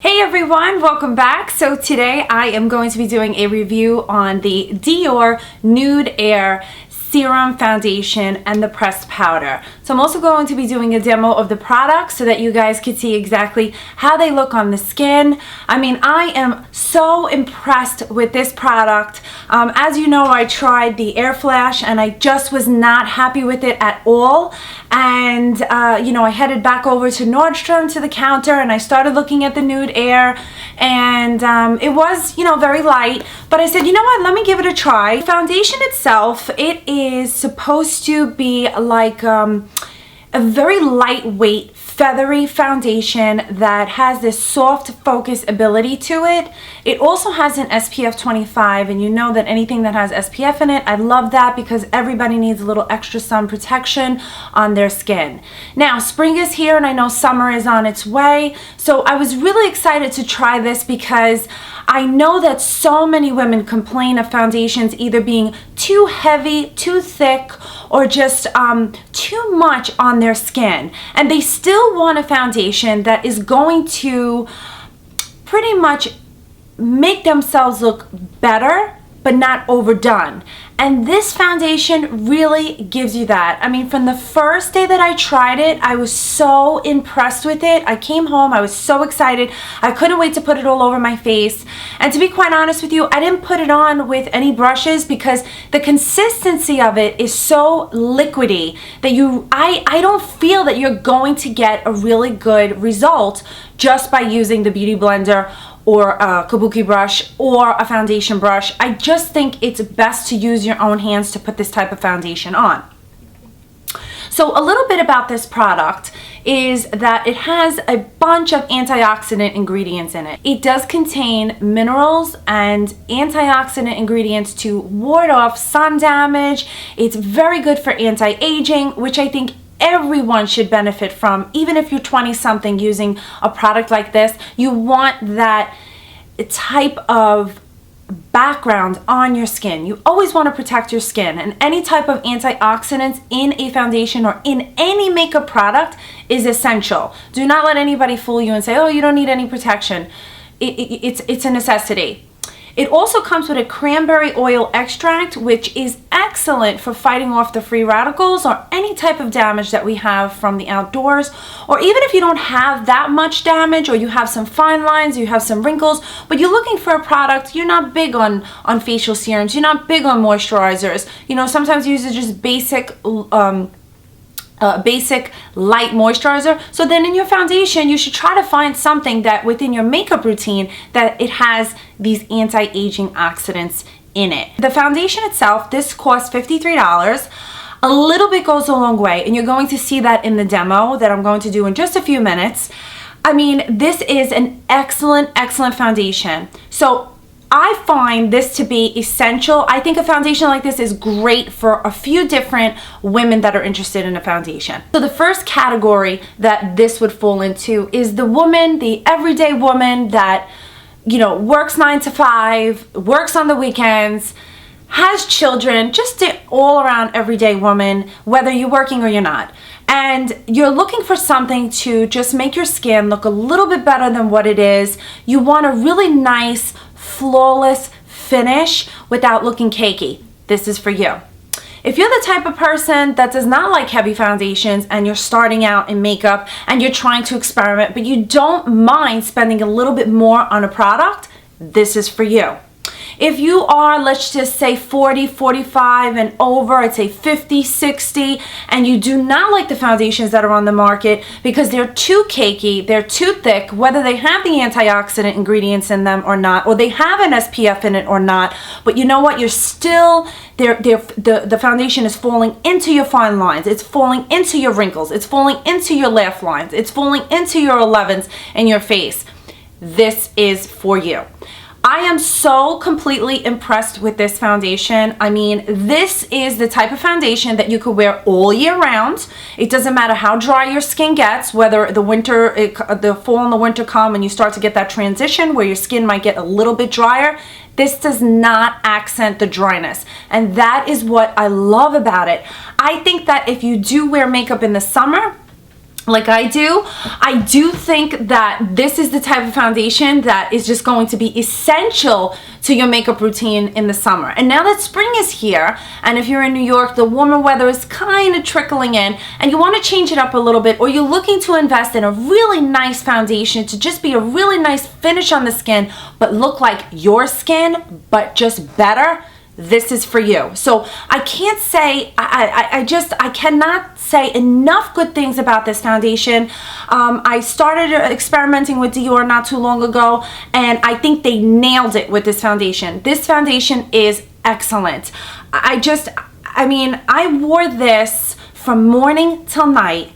Hey everyone, welcome back. So today I am going to be doing a review on the Dior Nude Air Serum Foundation and the pressed powder. So I'm also going to be doing a demo of the product so that you guys can see exactly how they look on the skin. I mean, I am so impressed with this product. As you know, I tried the Air Flash and I just was not happy with it at all. And you know, I headed back over to Nordstrom to the counter and I started looking at the Nude Air, and it was, you know, very light, but I said, you know what, let me give it a try. The foundation itself, it is supposed to be like a very lightweight, feathery foundation that has this soft focus ability to it. It also has an SPF 25, and you know that anything that has SPF in it, I love that because everybody needs a little extra sun protection on their skin. Now, spring is here and I know summer is on its way, so I was really excited to try this because I know that so many women complain of foundations either being too heavy, too thick, or just too much on their skin. And they still want a foundation that is going to pretty much make themselves look better, but not overdone. And this foundation really gives you that. I mean, from the first day that I tried it, I was so impressed with it. I came home, I was so excited. I couldn't wait to put it all over my face. And to be quite honest with you, I didn't put it on with any brushes because the consistency of it is so liquidy that I don't feel that you're going to get a really good result just by using the Beauty Blender or a kabuki brush or a foundation brush. I just think it's best to use your own hands to put this type of foundation on. So a little bit about this product is that it has a bunch of antioxidant ingredients in it. It does contain minerals and antioxidant ingredients to ward off sun damage. It's very good for anti-aging, which I think everyone should benefit from. Even if you're 20 something using a product like this, you want that type of background on your skin. You always want to protect your skin, and any type of antioxidants in a foundation or in any makeup product is essential. Do not let anybody fool you and say, oh, you don't need any protection. It's a necessity. It also comes with a cranberry oil extract, which is excellent for fighting off the free radicals or any type of damage that we have from the outdoors. Or even if you don't have that much damage, or you have some fine lines, you have some wrinkles, but you're looking for a product, you're not big on facial serums, you're not big on moisturizers. You know, sometimes you use just basic light moisturizer. So then in your foundation, you should try to find something that within your makeup routine that it has these anti-aging oxidants in it. The foundation itself, this costs $53. A little bit goes a long way, and you're going to see that in the demo that I'm going to do in just a few minutes. I mean, this is an excellent foundation. So I find this to be essential. I think a foundation like this is great for a few different women that are interested in a foundation. So the first category that this would fall into is the woman, the everyday woman that, you know, works 9 to 5, works on the weekends, has children, just an all-around everyday woman, whether you're working or you're not. And you're looking for something to just make your skin look a little bit better than what it is. You want a really nice, flawless finish without looking cakey. This is for you. If you're the type of person that does not like heavy foundations and you're starting out in makeup and you're trying to experiment, but you don't mind spending a little bit more on a product, this is for you. If you are, let's just say 40, 45 and over, I'd say 50, 60, and you do not like the foundations that are on the market because they're too cakey, they're too thick, whether they have the antioxidant ingredients in them or not, or they have an SPF in it or not, but you know what, you're still, the foundation is falling into your fine lines, it's falling into your wrinkles, it's falling into your laugh lines, it's falling into your 11s in your face. This is for you. I am so completely impressed with this foundation. I mean, this is the type of foundation that you could wear all year round. It doesn't matter how dry your skin gets, whether the fall and the winter come and you start to get that transition where your skin might get a little bit drier. This does not accent the dryness, and that is what I love about it. I think that if you do wear makeup in the summer, like I do think that this is the type of foundation that is just going to be essential to your makeup routine in the summer. And now that spring is here, and if you're in New York, the warmer weather is kind of trickling in, and you want to change it up a little bit, or you're looking to invest in a really nice foundation to just be a really nice finish on the skin, but look like your skin, but just better, this is for you. So I can't say, I cannot say enough good things about this foundation. I started experimenting with Dior not too long ago, and I think they nailed it with this foundation. This foundation is excellent. I mean, I wore this from morning till night,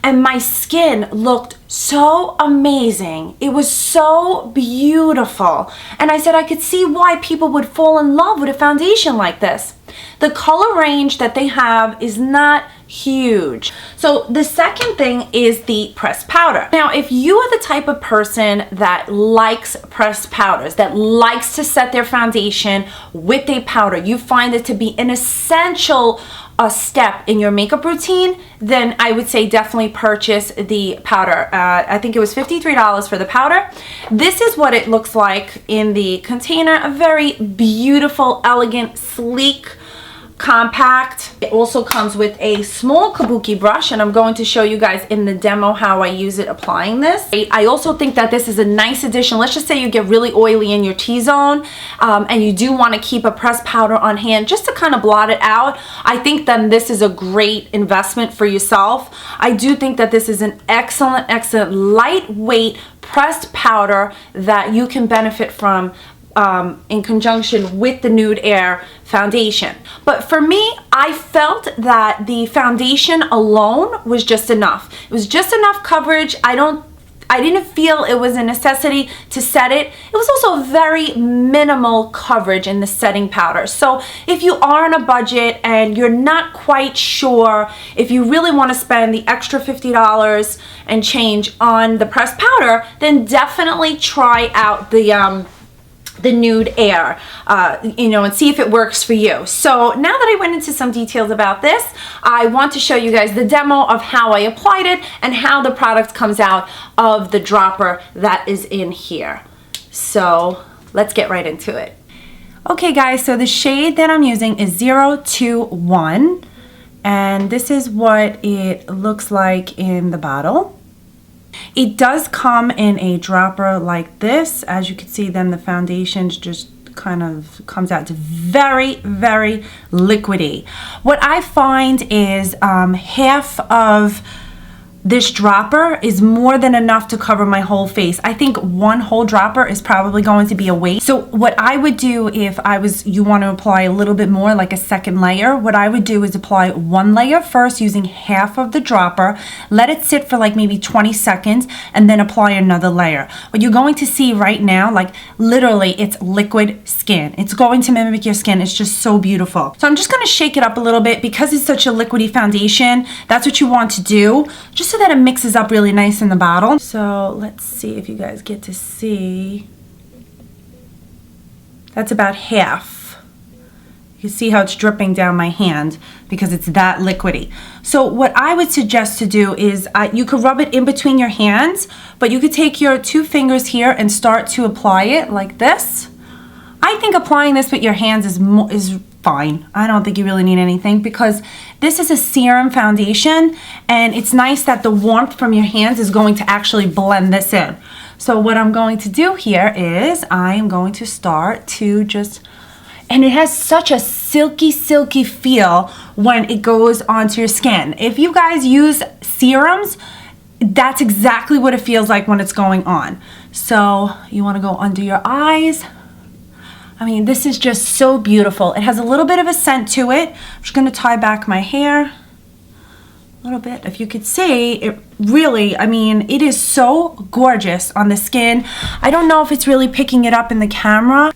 and my skin looked so amazing. It was so beautiful. And I said I could see why people would fall in love with a foundation like this. The color range that they have is not huge. So the second thing is the pressed powder. Now, if you are the type of person that likes pressed powders, that likes to set their foundation with a powder, you find it to be an essential step in your makeup routine, then I would say definitely purchase the powder. I think it was $53 for the powder. This is what it looks like in the container. A very beautiful, elegant, sleek, compact. It also comes with a small kabuki brush, and I'm going to show you guys in the demo how I use it applying this. I also think that this is a nice addition. Let's just say you get really oily in your T-zone, and you do want to keep a pressed powder on hand just to kind of blot it out. I think then this is a great investment for yourself. I do think that this is an excellent, lightweight pressed powder that you can benefit from in conjunction with the Nude Air foundation. But for me, I felt that the foundation alone was just enough. It was just enough coverage. I didn't feel it was a necessity to set it. It was also very minimal coverage in the setting powder. So if you are on a budget and you're not quite sure if you really want to spend the extra $50 and change on the pressed powder, then definitely try out the Nude Air, and see if it works for you. So now that I went into some details about this, I want to show you guys the demo of how I applied it and how the product comes out of the dropper that is in here. So let's get right into it. Okay guys, so the shade that I'm using is 021, and this is what it looks like in the bottle. It does come in a dropper like this. As you can see, then the foundation just kind of comes out. It's very, very liquidy. What I find is half of this dropper is more than enough to cover my whole face. I think one whole dropper is probably going to be a waste. So what I would do if you want to apply a little bit more, like a second layer, what I would do is apply one layer first using half of the dropper, let it sit for like maybe 20 seconds, and then apply another layer. What you're going to see right now, like literally it's liquid skin. It's going to mimic your skin. It's just so beautiful. So I'm just going to shake it up a little bit because it's such a liquidy foundation. That's what you want to do, just so that it mixes up really nice in the bottle. So let's see if you guys get to see. That's about half. You see how it's dripping down my hand because it's that liquidy. So what I would suggest to do is you could rub it in between your hands, but you could take your two fingers here and start to apply it like this. I think applying this with your hands is fine. I don't think you really need anything because this is a serum foundation, and it's nice that the warmth from your hands is going to actually blend this in. So what I'm going to do here is I am going to start to and it has such a silky feel when it goes onto your skin. If you guys use serums, that's exactly what it feels like when it's going on. So you want to go under your eyes. I mean, this is just so beautiful. It has a little bit of a scent to it. I'm just going to tie back my hair a little bit. If you could see, it really, I mean, it is so gorgeous on the skin. I don't know if it's really picking it up in the camera.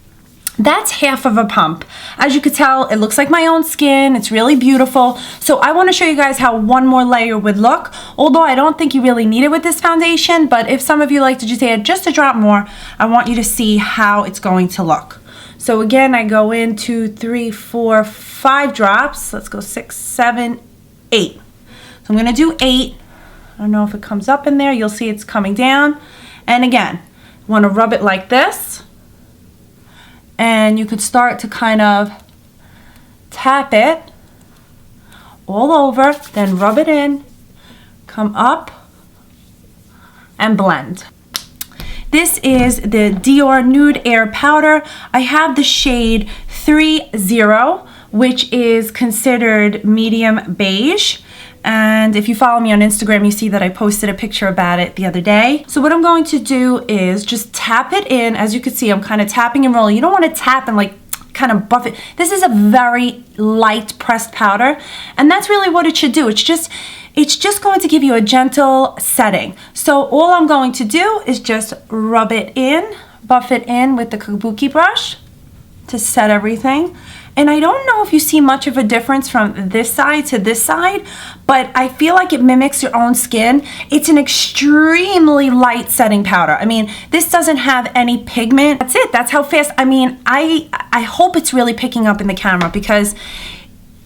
That's half of a pump. As you could tell, it looks like my own skin. It's really beautiful. So I want to show you guys how one more layer would look, although I don't think you really need it with this foundation. But if some of you like to just add just a drop more, I want you to see how it's going to look. So again, I go in 2, 3, 4, 5 drops. Let's go 6, 7, 8. So I'm going to do 8. I don't know if it comes up in there. You'll see it's coming down. And again, want to rub it like this. And you could start to kind of tap it all over, then rub it in, come up, and blend. This is the Dior Nude Air Powder. I have the shade 30, which is considered medium beige. And if you follow me on Instagram, you see that I posted a picture about it the other day. So what I'm going to do is just tap it in. As you can see, I'm kind of tapping and rolling. You don't want to tap and like kind of buff it. This is a very light pressed powder, and that's really what it should do. It's just going to give you a gentle setting. So all I'm going to do is just rub it in, buff it in with the kabuki brush to set everything. And I don't know if you see much of a difference from this side to this side, but I feel like it mimics your own skin. It's an extremely light setting powder. I mean, this doesn't have any pigment. That's it. That's how fast. I mean, I hope it's really picking up in the camera, because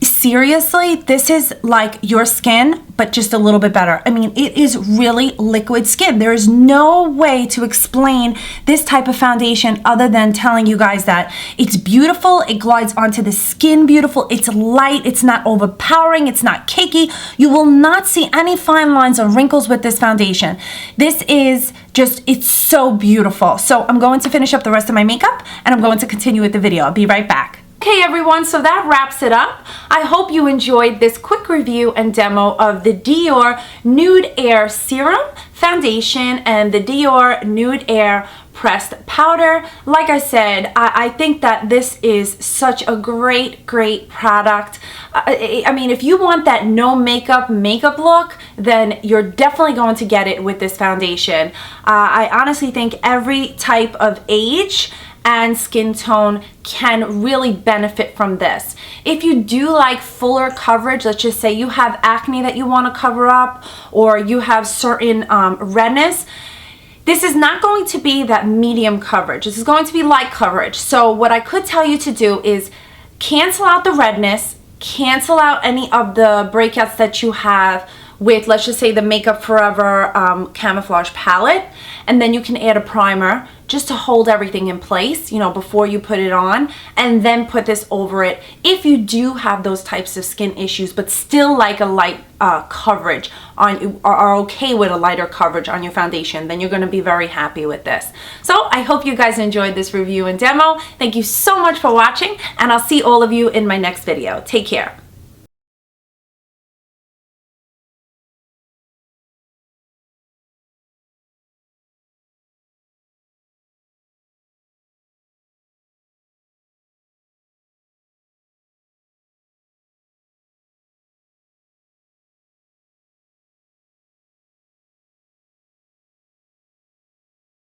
seriously, this is like your skin, but just a little bit better. I mean, it is really liquid skin. There is no way to explain this type of foundation other than telling you guys that it's beautiful. It glides onto the skin beautiful. It's light. It's not overpowering. It's not cakey. You will not see any fine lines or wrinkles with this foundation. This is just, it's so beautiful. So I'm going to finish up the rest of my makeup, and I'm going to continue with the video. I'll be right back. Okay everyone, so that wraps it up. I hope you enjoyed this quick review and demo of the Dior Nude Air Serum Foundation and the Dior Nude Air Pressed Powder. Like I said, I think that this is such a great product. I mean, if you want that no makeup look, then you're definitely going to get it with this foundation. I honestly think every type of age and skin tone can really benefit from this. If you do like fuller coverage, let's just say you have acne that you want to cover up, or you have certain redness, this is not going to be that medium coverage. This is going to be light coverage. So what I could tell you to do is cancel out the redness, cancel out any of the breakouts that you have with, let's just say, the Makeup Forever Camouflage palette, and then you can add a primer just to hold everything in place, you know, before you put it on, and then put this over it. If you do have those types of skin issues but still like a light coverage on, are okay with a lighter coverage on your foundation, then you're going to be very happy with this. So I hope you guys enjoyed this review and demo. Thank you so much for watching, and I'll see all of you in my next video. Take care.